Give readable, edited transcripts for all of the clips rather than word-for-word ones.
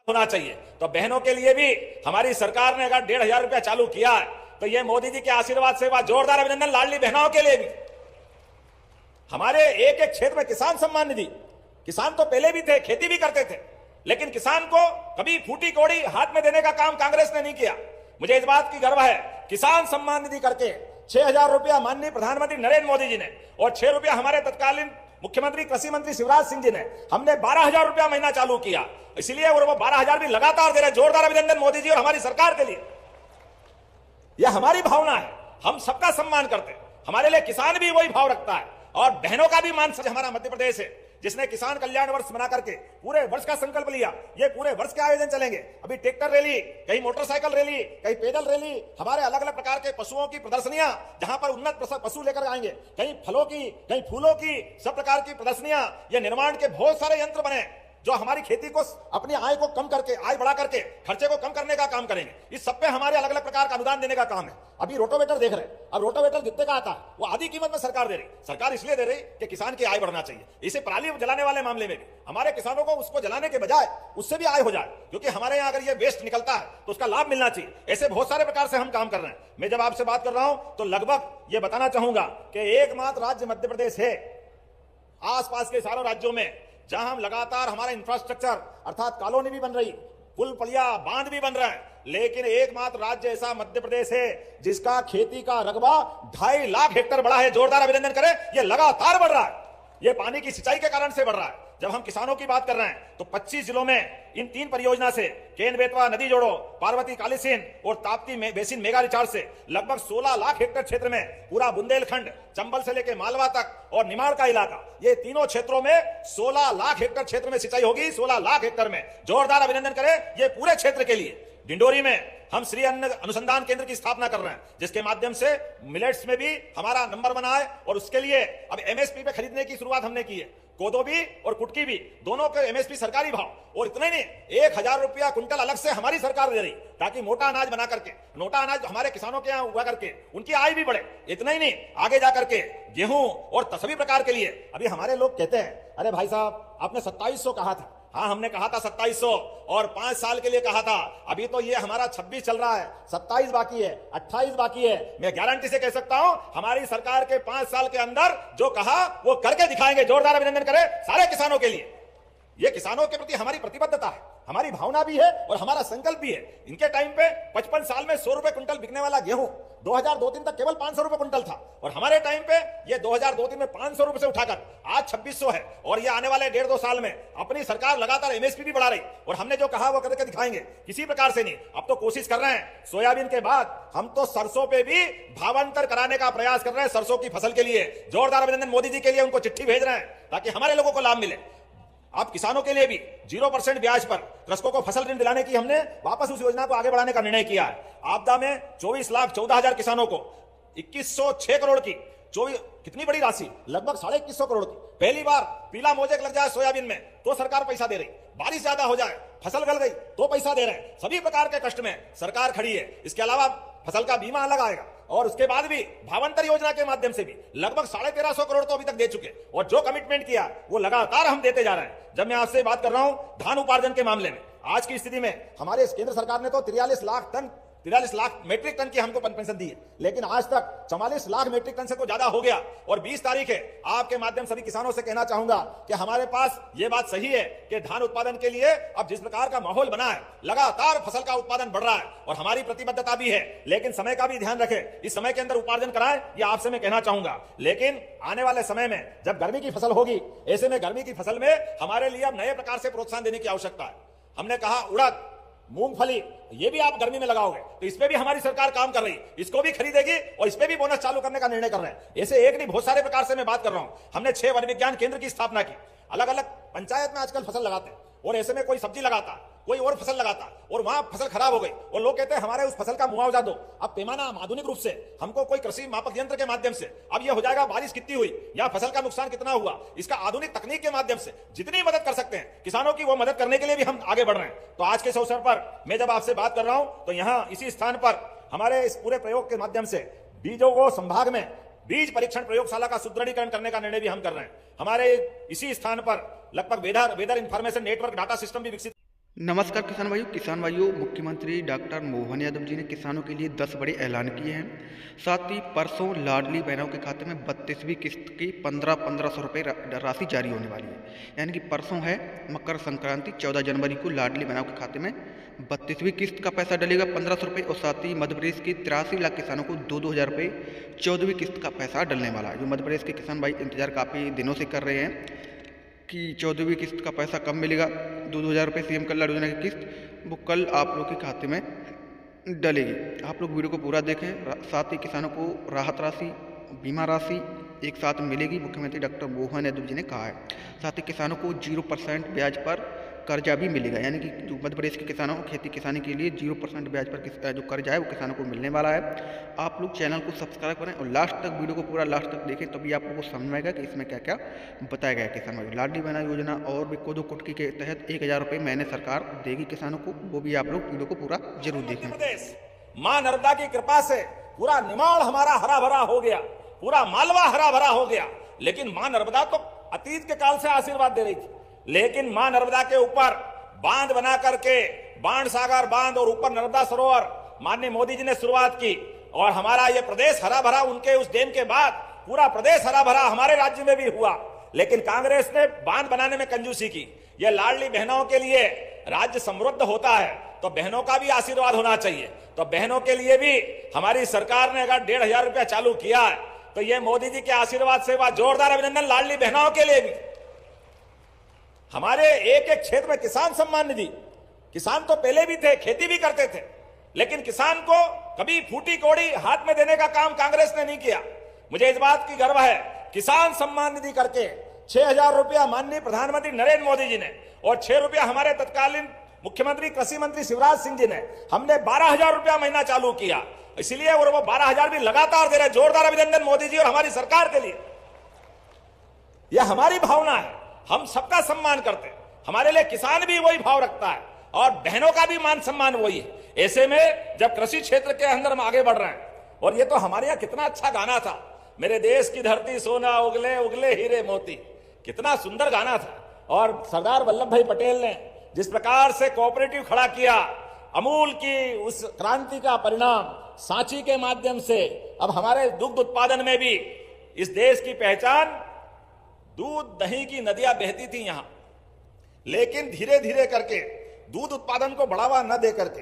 होना चाहिए। तो बहनों के लिए भी हमारी सरकार ने अगर 1,500 रुपया चालू किया है तो ये मोदी जी के आशीर्वाद से जोरदार अभिनंदन। लाडली बहनों के लिए भी हमारे एक एक क्षेत्र में किसान सम्मान निधि, किसान तो पहले भी थे, खेती भी करते थे, लेकिन किसान को कभी फूटी कौड़ी हाथ में देने का काम कांग्रेस ने नहीं किया। मुझे इस बात की गर्व है, किसान सम्मान निधि करके 6,000 रुपया माननीय प्रधानमंत्री नरेंद्र मोदी जी ने और 6 रुपया हमारे तत्कालीन मुख्यमंत्री कृषि मंत्री शिवराज सिंह जी ने, हमने 12,000 रुपया महीना चालू किया। इसलिए और वो 12,000 भी लगातार दे रहे। जोरदार अभिनंदन मोदी जी और हमारी सरकार के लिए। यह हमारी भावना है, हम सबका सम्मान करते हैं। हमारे लिए किसान भी वही भाव रखता है और बहनों का भी मान सच हमारा मध्य प्रदेश है, जिसने किसान कल्याण वर्ष बना करके पूरे वर्ष का संकल्प लिया। ये पूरे वर्ष के आयोजन चलेंगे। अभी ट्रैक्टर रैली, कहीं मोटरसाइकिल रैली, कहीं पैदल रैली, हमारे अलग अलग प्रकार के पशुओं की प्रदर्शनियां, जहां पर उन्नत पशु लेकर आएंगे, कहीं फलों की, कहीं फूलों की, सब प्रकार की प्रदर्शनियां। ये निर्माण के बहुत सारे यंत्र बने जो हमारी खेती को, अपनी आय को कम करके, आय बढ़ा करके खर्चे को कम करने का काम करेंगे। इस सब पे हमारे अलग अलग प्रकार का अनुदान देने का काम है। अभी रोटोवेटर देख रहे हैं, अब रोटोवेटर कितने का आता है, वो आधी कीमत में सरकार दे रही। सरकार इसलिए दे रही कि किसान की आय बढ़ना चाहिए। इसे पराली जलाने वाले मामले में भी हमारे किसानों को उसको जलाने के बजाय उससे भी आय हो जाए, क्योंकि हमारे यहाँ अगर ये वेस्ट निकलता है तो उसका लाभ मिलना चाहिए। ऐसे बहुत सारे प्रकार से हम काम कर रहे हैं। मैं जब आपसे बात कर रहा हूं तो लगभग ये बताना चाहूंगा कि एकमात्र राज्य मध्य प्रदेश है आसपास के सारों राज्यों में जहां हम लगातार हमारा इंफ्रास्ट्रक्चर अर्थात कॉलोनी भी बन रही, पुल पुलिया बांध भी बन रहा है, लेकिन एकमात्र राज्य ऐसा मध्य प्रदेश है जिसका खेती का रकबा 2.5 लाख हेक्टेयर बढ़ा है। जोरदार अभिनंदन करें। यह लगातार बढ़ रहा है, यह पानी की सिंचाई के कारण से बढ़ रहा है। जब हम किसानों की बात कर रहे हैं तो 25 जिलों में इन 3 परियोजना से, केन बेतवा नदी जोड़ो, पार्वती कालीसिंध और ताप्ती बेसिन मेगा रिचार्ज से लगभग 16 लाख हेक्टेयर क्षेत्र में पूरा बुंदेलखंड, चंबल से लेकर मालवा तक और निमाड़ का इलाका, ये तीनों क्षेत्रों में 16 लाख हेक्टेयर क्षेत्र में सिंचाई होगी। 16 लाख हेक्टेयर में। जोरदार अभिनंदन करें ये पूरे क्षेत्र के लिए। डिंडोरी में हम श्री अन्न अनुसंधान केंद्र की स्थापना कर रहे हैं, जिसके माध्यम से मिलेट्स में भी हमारा नंबर बना है और उसके लिए अब एमएसपी पे खरीदने की शुरुआत हमने की है। कोदो भी और कुटकी भी, दोनों के एमएसपी सरकारी भाव। और इतने नहीं, 1,000 रुपया कुंटल अलग से हमारी सरकार दे रही, ताकि मोटा अनाज बना करके, मोटा अनाज हमारे किसानों के यहाँ उगा करके उनकी आय भी बढ़े। इतना ही नहीं, आगे जाकर के गेहूं और सभी प्रकार के लिए। अभी हमारे लोग कहते हैं, अरे भाई साहब आपने 2700 कहा था। हाँ, हमने कहा था 2700 और 5 साल के लिए कहा था। अभी तो ये हमारा 26 चल रहा है, 27 बाकी है, 28 बाकी है। मैं गारंटी से कह सकता हूं हमारी सरकार के 5 साल के अंदर जो कहा वो करके दिखाएंगे। जोरदार अभिनंदन करें सारे किसानों के लिए। ये किसानों के प्रति हमारी प्रतिबद्धता है, हमारी भावना भी है और हमारा संकल्प भी है। इनके टाइम पे 55 साल में 100 रुपए कुंटल बिकने वाला गेहूं 2002-03 तक केवल 500 रुपए कुंटल था, और हमारे टाइम पे ये 2002-03 में 500 रुपए से उठाकर आज 2600 है। और ये आने वाले 1.5-2 साल में अपनी सरकार लगातार एमएसपी भी बढ़ा रही, और हमने जो कहा वो करके दिखाएंगे। किसी प्रकार से नहीं, अब तो कोशिश कर रहे हैं सोयाबीन के बाद हम तो सरसों पे भी भावांतर कराने का प्रयास कर रहे हैं, सरसों की फसल के लिए। जोरदार अभिनंदन मोदी जी के लिए, उनको चिट्ठी भेज रहे हैं ताकि हमारे लोगों को लाभ मिले। आप किसानों के लिए भी 0% ब्याज पर कृषकों को फसल ऋण दिलाने की हमने वापस उस योजना को आगे बढ़ाने का निर्णय किया है। आपदा में 24,14,000 किसानों को 2106 करोड़ की, 24 कितनी बड़ी राशि, लगभग 2150 करोड़ की। पहली बार पीला मोजेक लग जाए सोयाबीन में तो सरकार पैसा दे रही, बारिश ज्यादा हो जाए, फसल गल गई तो पैसा दे रहे हैं। सभी प्रकार के कष्ट में सरकार खड़ी है। इसके अलावा फसल का बीमा अलग आएगा, और उसके बाद भी भावांतर योजना के माध्यम से भी लगभग 1350 करोड़ तो अभी तक दे चुके, और जो कमिटमेंट किया वो लगातार हम देते जा रहे हैं। जब मैं आपसे बात कर रहा हूं धान उपार्जन के मामले में, आज की स्थिति में हमारे केंद्र सरकार ने तो 43 लाख मेट्रिक टन की हमको पेंशन दी है, लेकिन आज तक 44 लाख मेट्रिक टन से तो ज्यादा हो गया। और 20 तारीख है, आपके माध्यम सभी किसानों से कहना चाहूंगा कि हमारे पास ये बात सही है कि धान उत्पादन के लिए अब जिस प्रकार का माहौल बना है, लगातार फसल का उत्पादन बढ़ रहा है और हमारी प्रतिबद्धता भी है, लेकिन समय का भी ध्यान रखें। इस समय के अंदर उपार्जन कराएं, ये आपसे मैं कहना चाहूंगा। लेकिन आने वाले समय में जब गर्मी की फसल होगी, ऐसे में गर्मी की फसल में हमारे लिए अब नए प्रकार से प्रोत्साहन देने की आवश्यकता है। हमने कहा उड़द, मूंगफली, ये भी आप गर्मी में लगाओगे तो इस पे भी हमारी सरकार काम कर रही है, इसको भी खरीदेगी और इस पे भी बोनस चालू करने का निर्णय कर रहे हैं। ऐसे एक नहीं बहुत सारे प्रकार से मैं बात कर रहा हूं। हमने 6 वन विज्ञान केंद्र की स्थापना की। अलग अलग पंचायत में आजकल फसल लगाते हैं, और ऐसे में कोई सब्जी लगाता, कोई और फसल लगाता, और वहां फसल खराब हो गई और लोग कहते हैं हमारे उस फसल का मुआवजा दो। अब पैमाना आधुनिक रूप से हमको कोई कृषि मापक यंत्र के माध्यम से अब यह हो जाएगा बारिश कितनी हुई या फसल का नुकसान कितना हुआ, इसका आधुनिक तकनीक के माध्यम से जितनी मदद कर सकते हैं किसानों की, वो मदद करने के लिए भी हम आगे बढ़ रहे हैं। तो आज के इस अवसर पर मैं जब आपसे बात कर रहा हूं तो यहां इसी स्थान पर हमारे इस पूरे प्रयोग के माध्यम से बीजों को संभाग में बीज परीक्षण प्रयोगशाला का सुदृढ़ीकरण करने का निर्णय भी हम कर रहे हैं। हमारे इसी स्थान पर लगभग weather information network data system भी विकसित नमस्कार किसान भाइयों, मुख्यमंत्री डॉक्टर मोहन यादव जी ने किसानों के लिए 10 बड़े ऐलान किए हैं। साथ ही परसों लाडली बहनों के खाते में 32वीं किस्त की 1500 रुपये राशि जारी होने वाली है। यानी कि परसों है मकर संक्रांति, 14 जनवरी को लाडली बहनों के खाते में 32वीं किस्त का पैसा डलेगा 1500 रुपये। और साथ ही मध्य प्रदेश की 83 लाख किसानों को 2-2000 रुपये 14वीं किस्त का पैसा डलने वाला है। जो मध्य प्रदेश के किसान भाई इंतजार काफ़ी दिनों से कर रहे हैं कि 14वीं किस्त का पैसा कब मिलेगा। 2-2000 रुपये सीएम कल्याण योजना की किस्त वो कल आप लोग के खाते में डलेगी। आप लोग वीडियो को पूरा देखें। साथ ही किसानों को राहत राशि, बीमा राशि एक साथ मिलेगी, मुख्यमंत्री डॉक्टर मोहन यादव जी ने कहा है। साथ ही किसानों को 0% ब्याज पर कर्जा भी मिलेगा। यानी कि जो मध्य प्रदेश के किसानों को खेती किसानी के लिए 0% ब्याज पर जो कर्जा है वो किसानों को मिलने वाला है। आप लोग चैनल को सब्सक्राइब करें और लास्ट तक वीडियो को पूरा लास्ट तक देखें, तभी आप लोगों को समझ में आएगा कि इसमें क्या क्या बताया गया है। किसान भाई लाडली बहना योजना और भी कोदो कुटकी के तहत 1000 रुपये महीने सरकार देगी किसानों को, वो भी आप लोग वीडियो को पूरा जरूर देखें। मां नर्मदा की कृपा से पूरा निमाड़ हमारा हरा भरा हो गया, पूरा मालवा हरा भरा हो गया। लेकिन मां नर्मदा तो अतीत के काल से आशीर्वाद दे रही थी, लेकिन मां नर्मदा के ऊपर बांध बना करके बाण सागर बांध और ऊपर नर्मदा सरोवर माननीय मोदी जी ने शुरुआत की और हमारा ये प्रदेश हरा भरा उनके उस डेम के बाद पूरा प्रदेश हरा भरा हमारे राज्य में भी हुआ। लेकिन कांग्रेस ने बांध बनाने में कंजूसी की। ये लाडली बहनों के लिए राज्य समृद्ध होता है तो बहनों का भी आशीर्वाद होना चाहिए। तो बहनों के लिए भी हमारी सरकार ने अगर 1500 रुपया चालू किया है तो ये मोदी जी के आशीर्वाद से वह जोरदार अभिनंदन लाडली बहनों के लिए भी। हमारे एक एक क्षेत्र में किसान सम्मान निधि, किसान तो पहले भी थे, खेती भी करते थे, लेकिन किसान को कभी फूटी कौड़ी हाथ में देने का काम कांग्रेस ने नहीं किया। मुझे इस बात की गर्व है, किसान सम्मान निधि करके 6000 रुपया माननीय प्रधानमंत्री नरेंद्र मोदी जी ने और 6 रुपया हमारे तत्कालीन मुख्यमंत्री कृषि मंत्री शिवराज सिंह जी ने, हमने 12000 रुपया महीना चालू किया। इसलिए और वो 12000 भी लगातार दे रहे। जोरदार अभिनंदन मोदी जी और हमारी सरकार के लिए। यह हमारी भावना है, हम सबका सम्मान करते हैं। हमारे लिए किसान भी वही भाव रखता है और बहनों का भी मान सम्मान वही है। ऐसे में जब कृषि क्षेत्र के अंदर हम आगे बढ़ रहे हैं, और ये तो हमारे यहाँ कितना अच्छा गाना था, मेरे देश की धरती सोना उगले उगले हीरे मोती, कितना सुंदर गाना था। और सरदार वल्लभ भाई पटेल ने जिस प्रकार से कोऑपरेटिव खड़ा किया, अमूल की उस क्रांति का परिणाम सांची के माध्यम से अब हमारे दुग्ध उत्पादन में भी इस देश की पहचान, दूध दही की नदियां बहती थी यहां, लेकिन धीरे धीरे करके दूध उत्पादन को बढ़ावा न दे करके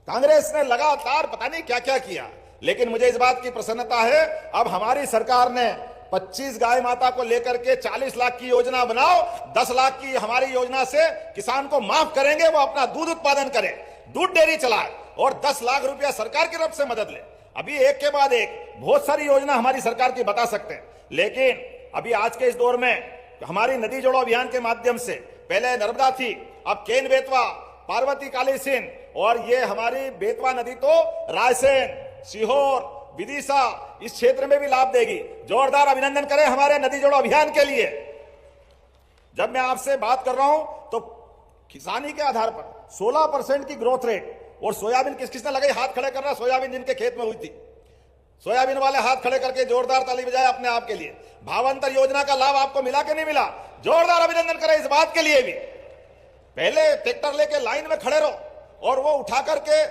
कांग्रेस ने लगातार पता नहीं क्या क्या किया। लेकिन मुझे इस बात की प्रसन्नता है, अब हमारी सरकार ने 25 गाय माता को लेकर के 40 लाख की योजना बनाओ, 10 लाख की हमारी योजना से किसान को माफ करेंगे, वो अपना दूध उत्पादन करे, दूध डेयरी चलाए और 10 लाख रुपया सरकार की तरफ से मदद ले। अभी एक के बाद एक बहुत सारी योजना हमारी सरकार की बता सकते हैं। लेकिन अभी आज के इस दौर में हमारी नदी जोड़ो अभियान के माध्यम से पहले नर्मदा थी, अब केन बेतवा, पार्वती काली सिंध, और ये हमारी बेतवा नदी तो रायसेन, सीहोर, विदिशा इस क्षेत्र में भी लाभ देगी। जोरदार अभिनंदन करें हमारे नदी जोड़ो अभियान के लिए। जब मैं आपसे बात कर रहा हूं तो किसानी के आधार पर 16% की ग्रोथ रेट, और सोयाबीन किस किसने लगाई, हाथ खड़े कर रहा, सोयाबीन जिनके खेत में हुई थी, सोयाबीन वाले हाथ खड़े करके जोरदार ताली बजाए अपने आप के लिए। भावांतर योजना का लाभ आपको मिला कि नहीं मिला, जोरदार अभिनंदन करें इस बात के लिए भी। पहले ट्रैक्टर लेके लाइन में खड़े रहो और वो उठा करके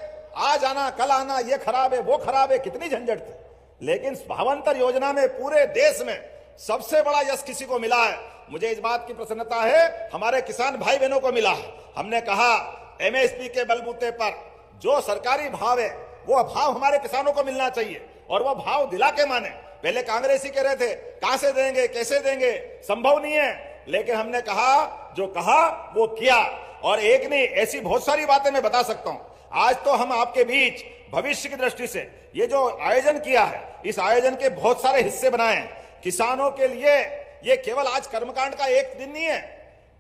आज आना कल आना, ये खराब है वो खराब है, कितनी झंझट थी। लेकिन भावांतर योजना में पूरे देश में सबसे बड़ा यश किसी को मिला है। मुझे इस बात की प्रसन्नता है, हमारे किसान भाई बहनों को मिला है। हमने कहा एमएसपी के बलबूते पर जो सरकारी भाव है वो भाव हमारे किसानों को मिलना चाहिए, और वो भाव दिला के माने। पहले कांग्रेसी कह रहे थे कहां से देंगे कैसे देंगे, संभव नहीं है। लेकिन हमने कहा, जो कहा वो किया, और एक नहीं ऐसी बहुत सारी बातें मैं बता सकता हूं। आज तो हम आपके बीच भविष्य की दृष्टि से ये जो आयोजन किया है, इस आयोजन के बहुत सारे हिस्से बनाए हैं किसानों के लिए। ये केवल आज कर्मकांड का एक दिन नहीं है,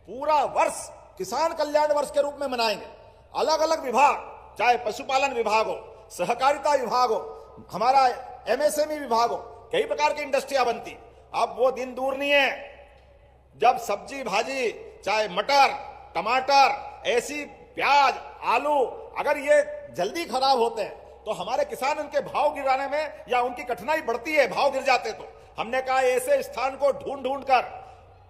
पूरा वर्ष किसान कल्याण वर्ष के रूप में मनाएंगे। अलग अलग विभाग, चाहे पशुपालन विभाग हो, सहकारिता विभाग हो, हमारा एमएसएमई विभाग हो, कई प्रकार की इंडस्ट्रियां बनती। अब वो दिन दूर नहीं है जब सब्जी भाजी, चाहे मटर, टमाटर, ऐसी प्याज, आलू, अगर ये जल्दी खराब होते हैं तो हमारे किसान उनके भाव गिराने में या उनकी कठिनाई बढ़ती है, भाव गिर जाते। तो हमने कहा ऐसे स्थान को ढूंढ ढूंढ कर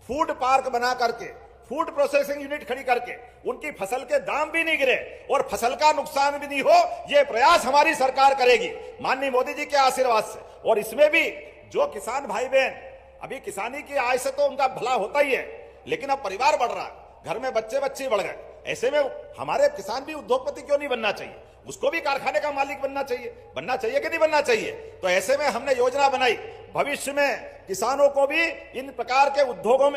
फूड पार्क बना करके, फूड प्रोसेसिंग यूनिट खड़ी करके उनकी फसल के दाम भी नहीं गिरे और फसल का नुकसान भी नहीं हो, ये प्रयास हमारी सरकार करेगी माननीय मोदी जी के आशीर्वाद से। और इसमें भी जो किसान भाई बहन, अभी किसानी की आय से तो उनका भला होता ही है, लेकिन अब परिवार बढ़ रहा है, घर में बच्चे बच्चे बढ़ गए, ऐसे में हमारे किसान भी उद्योगपति क्यों नहीं बनना चाहिए? उसको भी कारखाने का मालिक बनना चाहिए कि नहीं बनना चाहिए? तो ऐसे में हमने योजना बनाई, भविष्य में किसानों को भी इन प्रकार के उद्योगों में